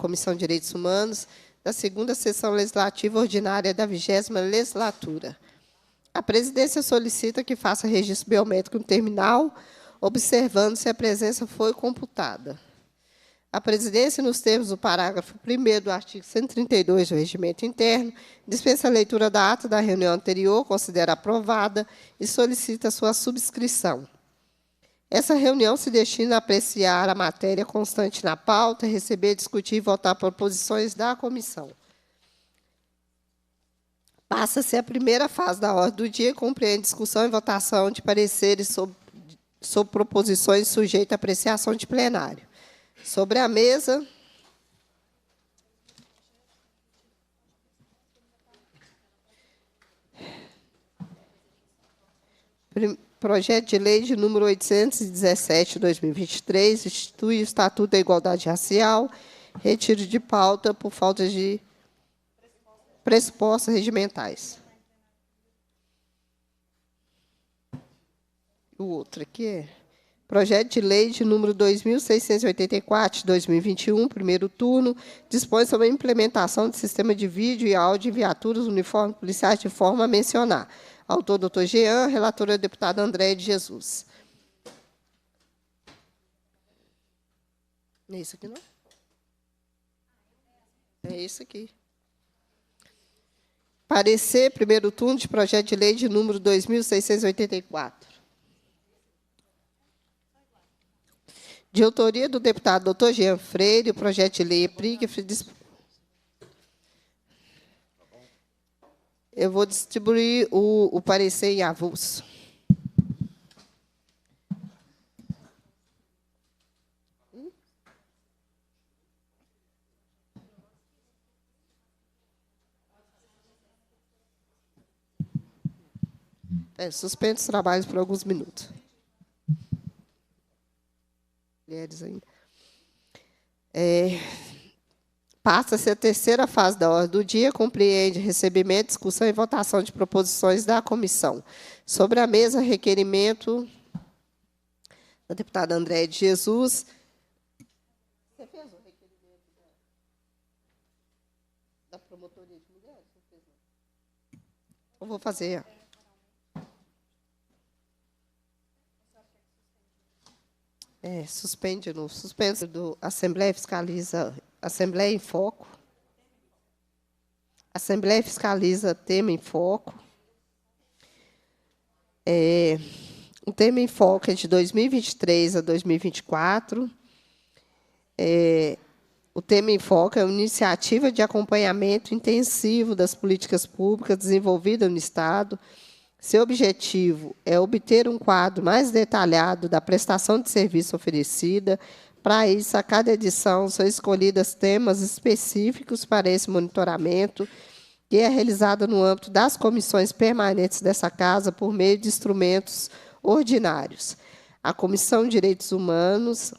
Comissão de Direitos Humanos da 2ª Sessão Legislativa Ordinária da 20ª Legislatura. A presidência solicita que faça registro biométrico no terminal, observando se a presença foi computada. A presidência, nos termos do parágrafo 1º do artigo 132 do Regimento Interno, dispensa a leitura da ata da reunião anterior, considera aprovada e solicita sua subscrição. Essa reunião se destina a apreciar a matéria constante na pauta, receber, discutir e votar proposições da comissão. Passa-se a primeira fase da ordem do dia, compreende discussão e votação de pareceres sobre proposições sujeitas à apreciação de plenário. Sobre a mesa, projeto de lei de número 817/2023, institui o Estatuto da Igualdade Racial, retiro de pauta por falta de pressupostos regimentais. O outro aqui é projeto de lei de número 2684/2021, primeiro turno, dispõe sobre a implementação do sistema de vídeo e áudio em viaturas uniformes policiais de forma a mencionar. Autor, doutor Jean, relatora, deputada Andréia de Jesus. É isso aqui, não? É isso aqui. Parecer, primeiro turno, de projeto de lei de número 2684. De autoria do deputado doutor Jean Freire, o projeto de lei EPRIC. Eu vou distribuir o parecer em avulso. Suspendo os trabalhos por alguns minutos. Mulheres ainda. Passa-se a terceira fase da ordem do dia, compreende recebimento, discussão e votação de proposições da comissão. Sobre a mesa, requerimento da deputada Andréia de Jesus. Você fez o requerimento da promotoria de mulheres? Não fez, não. Eu vou fazer. Suspende no suspenso do Assembleia Fiscaliza, Assembleia em Foco. Assembleia fiscaliza tema em foco. O tema em foco é de 2023 a 2024. O tema em foco é uma iniciativa de acompanhamento intensivo das políticas públicas desenvolvidas no Estado. Seu objetivo é obter um quadro mais detalhado da prestação de serviço oferecida. Para isso, a cada edição são escolhidos temas específicos para esse monitoramento, que é realizado no âmbito das comissões permanentes dessa Casa por meio de instrumentos ordinários. A Comissão de Direitos Humanos,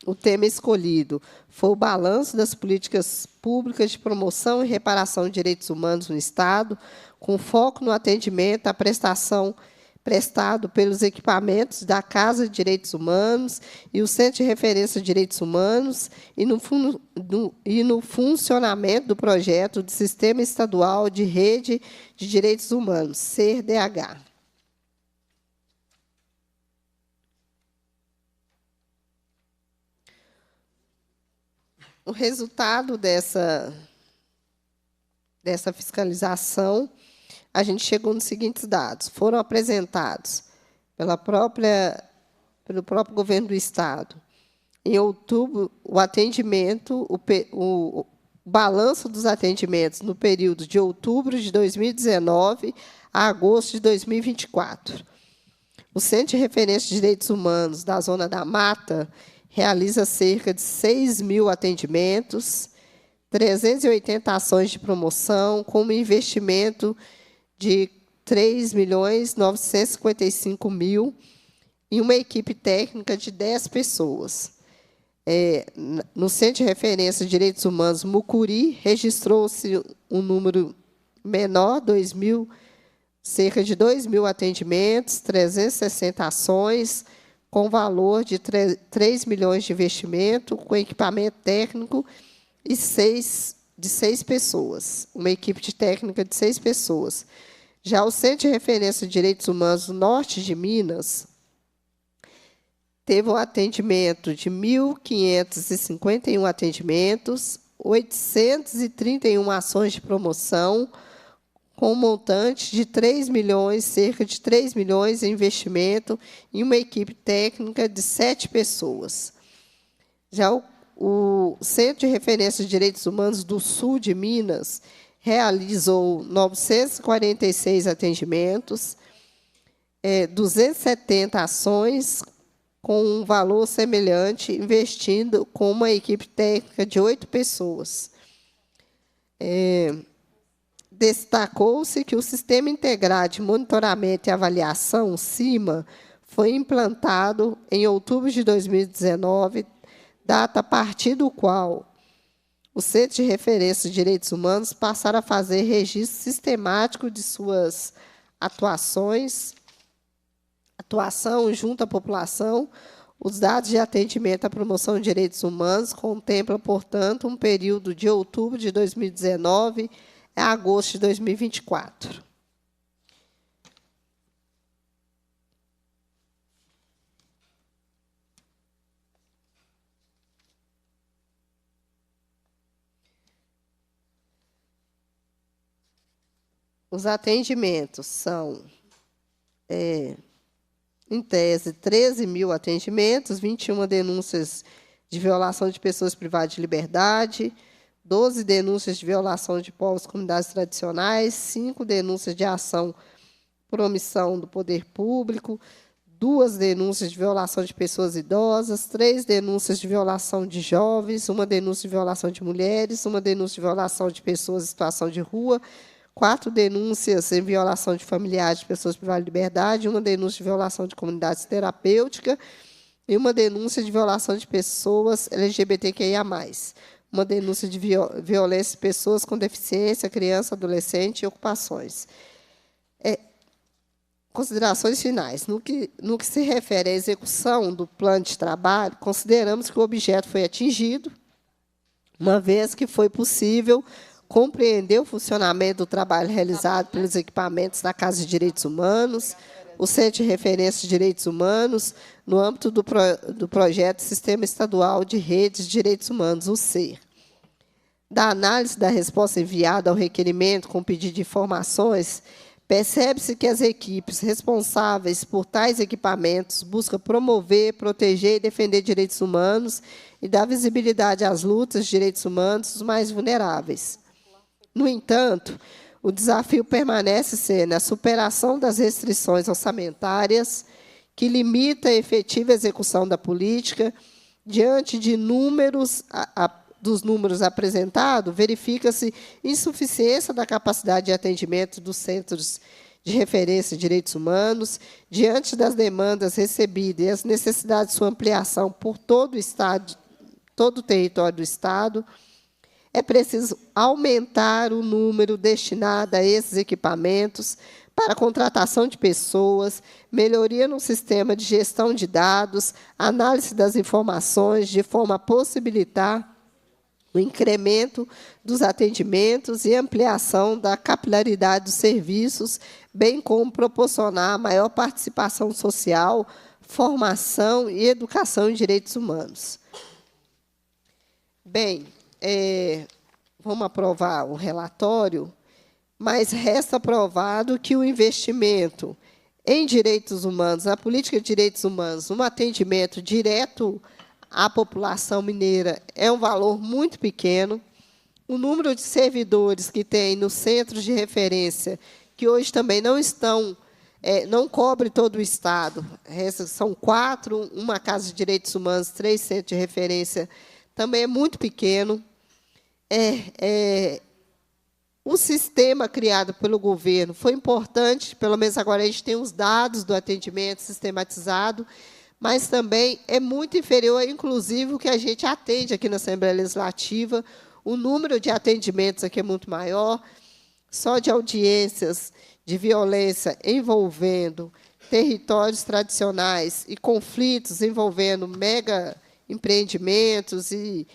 o tema escolhido foi o balanço das políticas públicas de promoção e reparação de direitos humanos no Estado, com foco no atendimento à prestação prestado pelos equipamentos da Casa de Direitos Humanos e o Centro de Referência de Direitos Humanos e no funcionamento do projeto do Sistema Estadual de Rede de Direitos Humanos, CERDH. O resultado dessa fiscalização, a gente chegou nos seguintes dados. Foram apresentados pelo próprio governo do Estado, em outubro, o atendimento, o balanço dos atendimentos no período de outubro de 2019 a agosto de 2024. O Centro de Referência de Direitos Humanos da Zona da Mata realiza cerca de 6.000 atendimentos, 380 ações de promoção, com um investimento de 3.955.000 e uma equipe técnica de 10 pessoas. No Centro de Referência de Direitos Humanos Mucuri, registrou-se um número menor, cerca de 2.000 atendimentos, 360 ações, com valor de 3 milhões de investimento, com equipamento técnico e de 6 pessoas, uma equipe de técnica de 6 pessoas. Já o Centro de Referência de Direitos Humanos do Norte de Minas teve um atendimento de 1.551 atendimentos, 831 ações de promoção, com um montante de 3 milhões, cerca de 3 milhões em investimento, em uma equipe técnica de 7 pessoas. Já o Centro de Referência de Direitos Humanos do Sul de Minas realizou 946 atendimentos, 270 ações, com um valor semelhante, investindo com uma equipe técnica de 8 pessoas. Destacou-se que o Sistema Integrado de Monitoramento e Avaliação, CIMA, foi implantado em outubro de 2019, data a partir do qual o Centro de Referência de Direitos Humanos passaram a fazer registro sistemático de suas atuação junto à população. Os dados de atendimento à promoção de direitos humanos contemplam, portanto, um período de outubro de 2019 a agosto de 2024. Os atendimentos são, em tese, 13 mil atendimentos, 21 denúncias de violação de pessoas privadas de liberdade, 12 denúncias de violação de povos e comunidades tradicionais, 5 denúncias de ação por omissão do poder público, 2 denúncias de violação de pessoas idosas, 3 denúncias de violação de jovens, 1 denúncia de violação de mulheres, 1 denúncia de violação de pessoas em situação de rua, 4 denúncias em violação de familiares de pessoas privadas de liberdade, 1 denúncia de violação de comunidades terapêuticas e 1 denúncia de violação de pessoas LGBTQIA+. 1 denúncia de violência de pessoas com deficiência, criança, adolescente e ocupações. Considerações finais. No que se refere à execução do plano de trabalho, consideramos que o objeto foi atingido, uma vez que foi possível compreender o funcionamento do trabalho realizado pelos equipamentos da Casa de Direitos Humanos, o Centro de Referência de Direitos Humanos, no âmbito do projeto Sistema Estadual de Redes de Direitos Humanos, o SER. Da análise da resposta enviada ao requerimento com pedido de informações, percebe-se que as equipes responsáveis por tais equipamentos buscam promover, proteger e defender direitos humanos e dar visibilidade às lutas de direitos humanos dos mais vulneráveis. No entanto, o desafio permanece sendo a superação das restrições orçamentárias que limita a efetiva execução da política. Diante de dos números apresentados, verifica-se insuficiência da capacidade de atendimento dos centros de referência de direitos humanos, diante das demandas recebidas e as necessidades de sua ampliação por todo o Estado, todo o território do Estado. É preciso aumentar o número destinado a esses equipamentos para a contratação de pessoas, melhoria no sistema de gestão de dados, análise das informações, de forma a possibilitar o incremento dos atendimentos e ampliação da capilaridade dos serviços, bem como proporcionar maior participação social, formação e educação em direitos humanos. Bem, vamos aprovar o relatório, mas resta provado que o investimento em direitos humanos, na política de direitos humanos, no atendimento direto à população mineira, é um valor muito pequeno. O número de servidores que tem nos centros de referência, que hoje também não cobre todo o Estado, são 4, uma Casa de Direitos Humanos, 3 centros de referência, também é muito pequeno. O sistema criado pelo governo foi importante, pelo menos agora a gente tem os dados do atendimento sistematizado, mas também é muito inferior, inclusive, o que a gente atende aqui na Assembleia Legislativa. O número de atendimentos aqui é muito maior, só de audiências de violência envolvendo territórios tradicionais e conflitos envolvendo mega empreendimentos e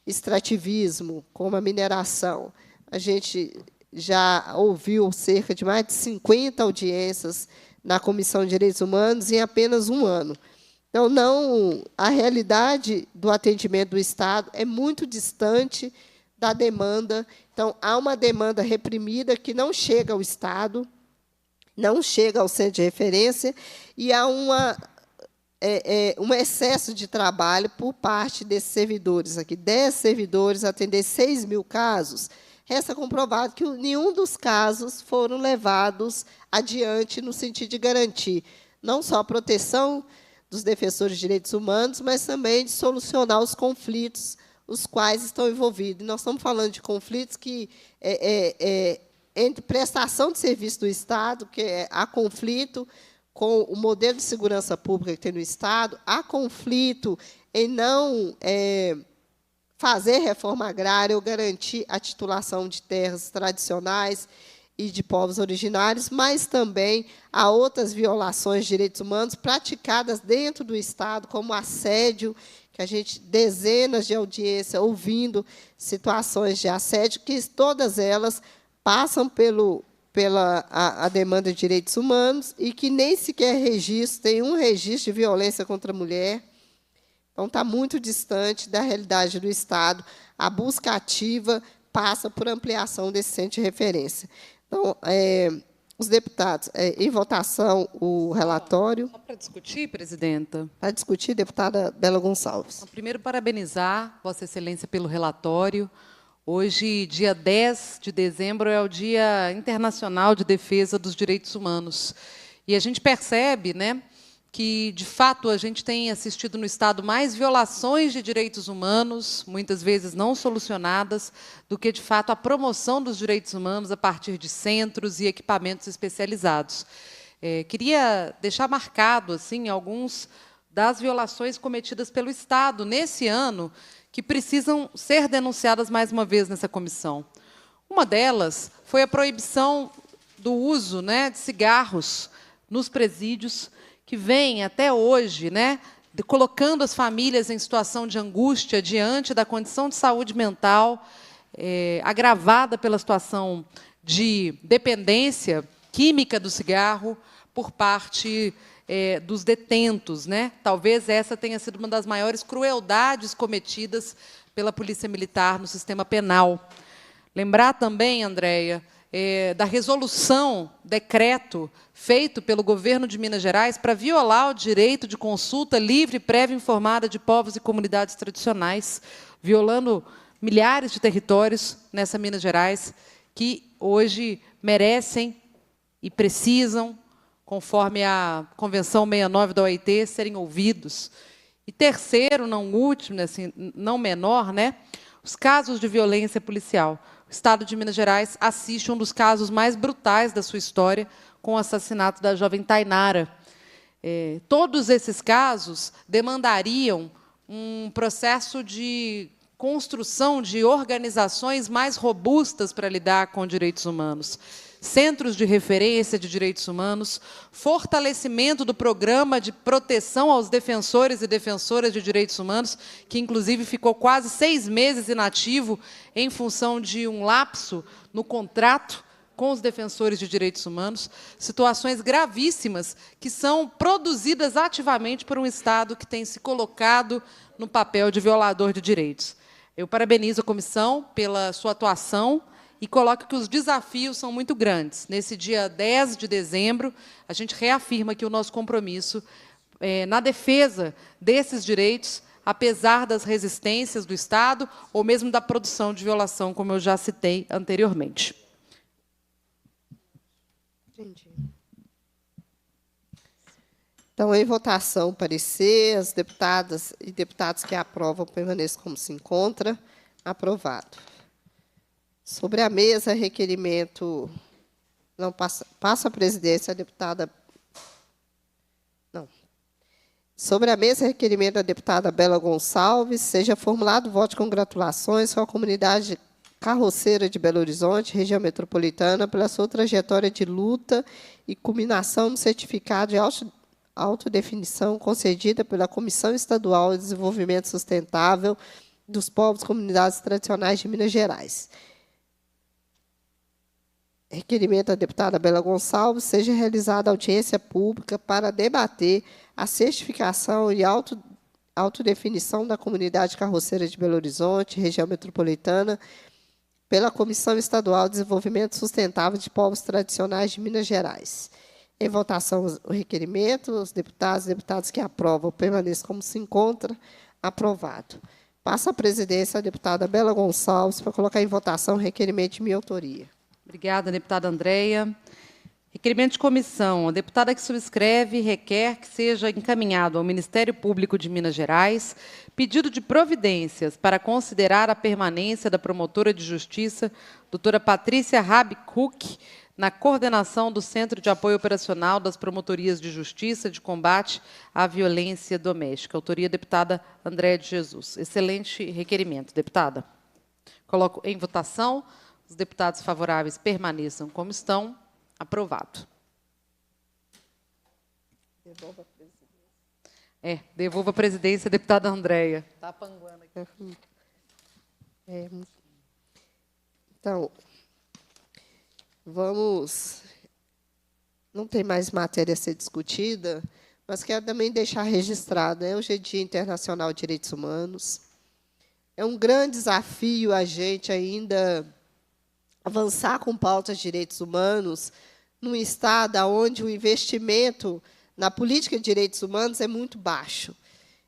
extrativismo, como a mineração. A gente já ouviu cerca de mais de 50 audiências na Comissão de Direitos Humanos em apenas um ano. Então, a realidade do atendimento do Estado é muito distante da demanda. Então, há uma demanda reprimida que não chega ao Estado, não chega ao centro de referência, e há um excesso de trabalho por parte desses servidores. Aqui, 10 servidores atender 6.000 casos, resta comprovado que nenhum dos casos foram levados adiante no sentido de garantir não só a proteção dos defensores de direitos humanos, mas também de solucionar os conflitos os quais estão envolvidos. Nós estamos falando de conflitos que entre prestação de serviço do Estado, que há conflito com o modelo de segurança pública que tem no Estado, há conflito em não fazer reforma agrária ou garantir a titulação de terras tradicionais e de povos originários, mas também há outras violações de direitos humanos praticadas dentro do Estado, como assédio, que a gente, dezenas de audiências ouvindo situações de assédio, que todas elas passam pela demanda de direitos humanos e que nem sequer tem um registro de violência contra a mulher. Então, está muito distante da realidade do Estado. A busca ativa passa por ampliação desse centro de referência. Então, os deputados, em votação, o relatório. Só para discutir, presidenta. Para discutir, deputada Bela Gonçalves. Então, primeiro, parabenizar Vossa Excelência pelo relatório. Hoje, dia 10 de dezembro, é o Dia Internacional de Defesa dos Direitos Humanos. E a gente percebe, né, que, de fato, a gente tem assistido no Estado mais violações de direitos humanos, muitas vezes não solucionadas, do que, de fato, a promoção dos direitos humanos a partir de centros e equipamentos especializados. Queria deixar marcado assim, alguns das violações cometidas pelo Estado nesse ano, que precisam ser denunciadas mais uma vez nessa comissão. Uma delas foi a proibição do uso, né, de cigarros nos presídios, que vem até hoje, né, colocando as famílias em situação de angústia diante da condição de saúde mental, agravada pela situação de dependência química do cigarro por parte dos detentos, né? Talvez essa tenha sido uma das maiores crueldades cometidas pela Polícia Militar no sistema penal. Lembrar também, Andréia, da resolução, decreto, feito pelo governo de Minas Gerais para violar o direito de consulta livre e prévia informada de povos e comunidades tradicionais, violando milhares de territórios nessa Minas Gerais, que hoje merecem e precisam, conforme a Convenção 69 da OIT, serem ouvidos. E terceiro, não último, assim, não menor, né, os casos de violência policial. O Estado de Minas Gerais assiste um dos casos mais brutais da sua história, com o assassinato da jovem Tainara. Todos esses casos demandariam um processo de construção de organizações mais robustas para lidar com direitos humanos. Centros de referência de direitos humanos, fortalecimento do programa de proteção aos defensores e defensoras de direitos humanos, que, inclusive, ficou quase 6 meses inativo em função de um lapso no contrato com os defensores de direitos humanos, situações gravíssimas que são produzidas ativamente por um Estado que tem se colocado no papel de violador de direitos. Eu parabenizo a comissão pela sua atuação e coloco que os desafios são muito grandes. Nesse dia 10 de dezembro, a gente reafirma que o nosso compromisso na defesa desses direitos, apesar das resistências do Estado ou mesmo da produção de violação, como eu já citei anteriormente. Entendi. Então, em votação, parecer, as deputadas e deputados que aprovam permaneçam como se encontra. Aprovado. Sobre a mesa, requerimento... Não, passa a presidência, a deputada... Não. Sobre a mesa, requerimento da deputada Bela Gonçalves, seja formulado voto de congratulações com a comunidade Carroceira de Belo Horizonte, região metropolitana, pela sua trajetória de luta e culminação no certificado de autodefinição concedida pela Comissão Estadual de Desenvolvimento Sustentável dos Povos e Comunidades Tradicionais de Minas Gerais. Requerimento à deputada Bela Gonçalves seja realizada audiência pública para debater a certificação e autodefinição da comunidade carroceira de Belo Horizonte, região metropolitana, pela Comissão Estadual de Desenvolvimento Sustentável de Povos Tradicionais de Minas Gerais. Em votação, o requerimento, os deputados e deputadas que aprovam permaneçam como se encontra. Aprovado. Passa a presidência a deputada Bela Gonçalves para colocar em votação o requerimento de minha autoria. Obrigada, deputada Andréia. Requerimento de comissão. A deputada que subscreve requer que seja encaminhado ao Ministério Público de Minas Gerais pedido de providências para considerar a permanência da promotora de justiça, doutora Patrícia Rabi-Cook, na coordenação do Centro de Apoio Operacional das Promotorias de Justiça de Combate à Violência Doméstica. Autoria, deputada Andréia de Jesus. Excelente requerimento, deputada. Coloco em votação. Os deputados favoráveis permaneçam como estão. Aprovado. Devolva a presidência. Devolva a presidência, deputada Andréia. Está panguando aqui. Então, vamos... Não tem mais matéria a ser discutida, mas quero também deixar registrado, hoje é Dia Internacional de Direitos Humanos. É um grande desafio a gente ainda avançar com pautas de direitos humanos num estado onde o investimento na política de direitos humanos é muito baixo.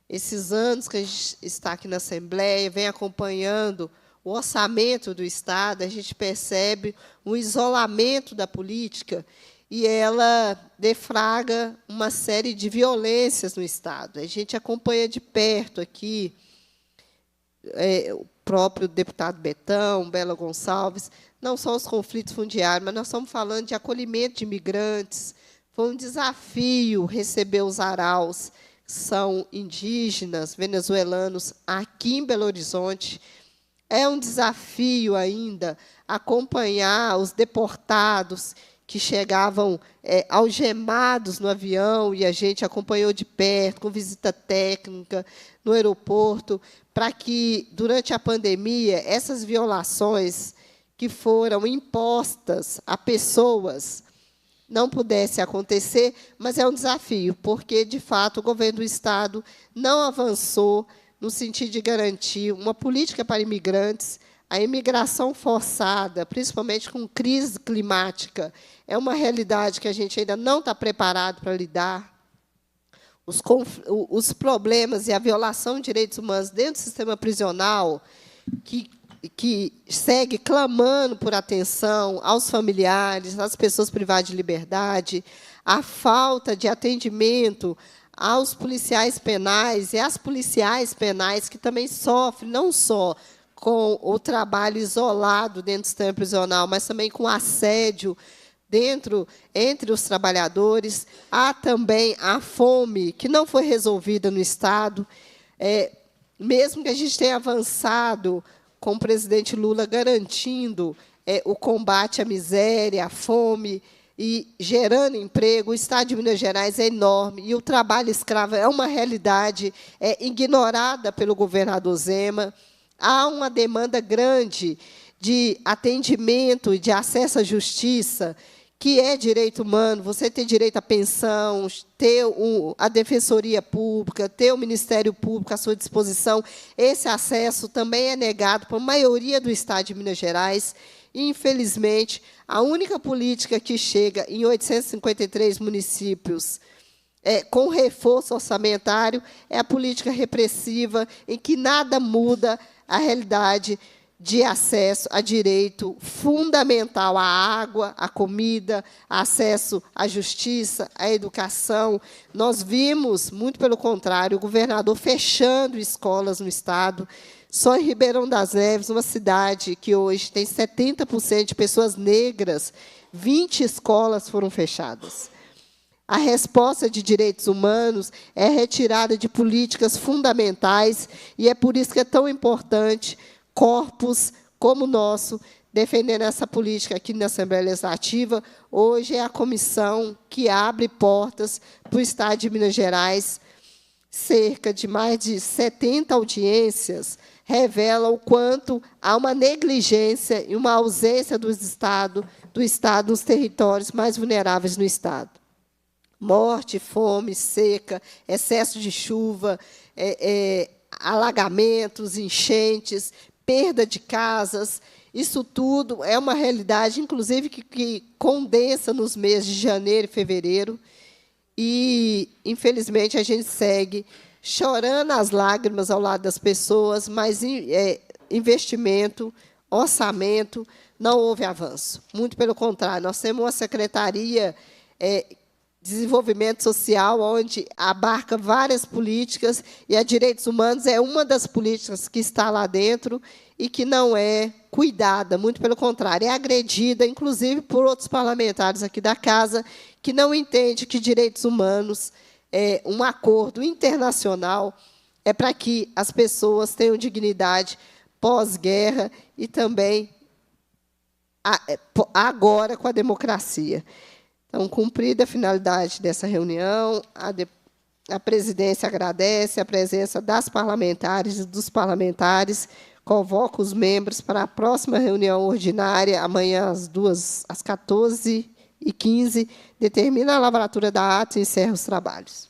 Esses anos que a gente está aqui na Assembleia, vem acompanhando o orçamento do Estado, a gente percebe um isolamento da política e ela deflagra uma série de violências no Estado. A gente acompanha de perto aqui o próprio deputado Betão, Bela Gonçalves, não só os conflitos fundiários, mas nós estamos falando de acolhimento de imigrantes. Foi um desafio receber os araus, que são indígenas, venezuelanos, aqui em Belo Horizonte. É um desafio ainda acompanhar os deportados que chegavam algemados no avião, e a gente acompanhou de perto, com visita técnica, no aeroporto, para que, durante a pandemia, essas violações que foram impostas a pessoas não pudessem acontecer, mas é um desafio, porque, de fato, o governo do Estado não avançou no sentido de garantir uma política para imigrantes. A imigração forçada, principalmente com crise climática, é uma realidade que a gente ainda não está preparado para lidar. Os problemas e a violação de direitos humanos dentro do sistema prisional, que segue clamando por atenção aos familiares, às pessoas privadas de liberdade, a falta de atendimento aos policiais penais e às policiais penais, que também sofrem não só com o trabalho isolado dentro do sistema prisional, mas também com assédio entre os trabalhadores. Há também a fome, que não foi resolvida no Estado. Mesmo que a gente tenha avançado com o presidente Lula garantindo o combate à miséria, à fome, e gerando emprego, o Estado de Minas Gerais é enorme, e o trabalho escravo é uma realidade ignorada pelo governador Zema. Há uma demanda grande de atendimento e de acesso à justiça, que é direito humano, você ter direito à pensão, ter a Defensoria Pública, ter o Ministério Público à sua disposição. Esse acesso também é negado por maioria do Estado de Minas Gerais. E, infelizmente, a única política que chega em 853 municípios com reforço orçamentário é a política repressiva, em que nada muda a realidade de acesso a direito fundamental à água, à comida, acesso à justiça, à educação. Nós vimos, muito pelo contrário, o governador fechando escolas no Estado. Só em Ribeirão das Neves, uma cidade que hoje tem 70% de pessoas negras, 20 escolas foram fechadas. A resposta de direitos humanos é retirada de políticas fundamentais, e é por isso que é tão importante corpos como o nosso, defendendo essa política aqui na Assembleia Legislativa. Hoje é a comissão que abre portas para o Estado de Minas Gerais. Cerca de mais de 70 audiências revelam o quanto há uma negligência e uma ausência do Estado nos territórios mais vulneráveis no Estado. Morte, fome, seca, excesso de chuva, alagamentos, enchentes, perda de casas. Isso tudo é uma realidade, inclusive, que condensa nos meses de janeiro e fevereiro. E, infelizmente, a gente segue chorando as lágrimas ao lado das pessoas, mas investimento, orçamento, não houve avanço. Muito pelo contrário, nós temos uma Secretaria de Desenvolvimento Social, onde abarca várias políticas, e a Direitos Humanos é uma das políticas que está lá dentro e que não é cuidada, muito pelo contrário, é agredida, inclusive, por outros parlamentares aqui da casa, que não entendem que direitos humanos, um acordo internacional, é para que as pessoas tenham dignidade pós-guerra e também agora com a democracia. Então, cumprida a finalidade dessa reunião, a presidência agradece a presença das parlamentares e dos parlamentares, convoca os membros para a próxima reunião ordinária, amanhã às 14h15, determina a lavratura da ata e encerra os trabalhos.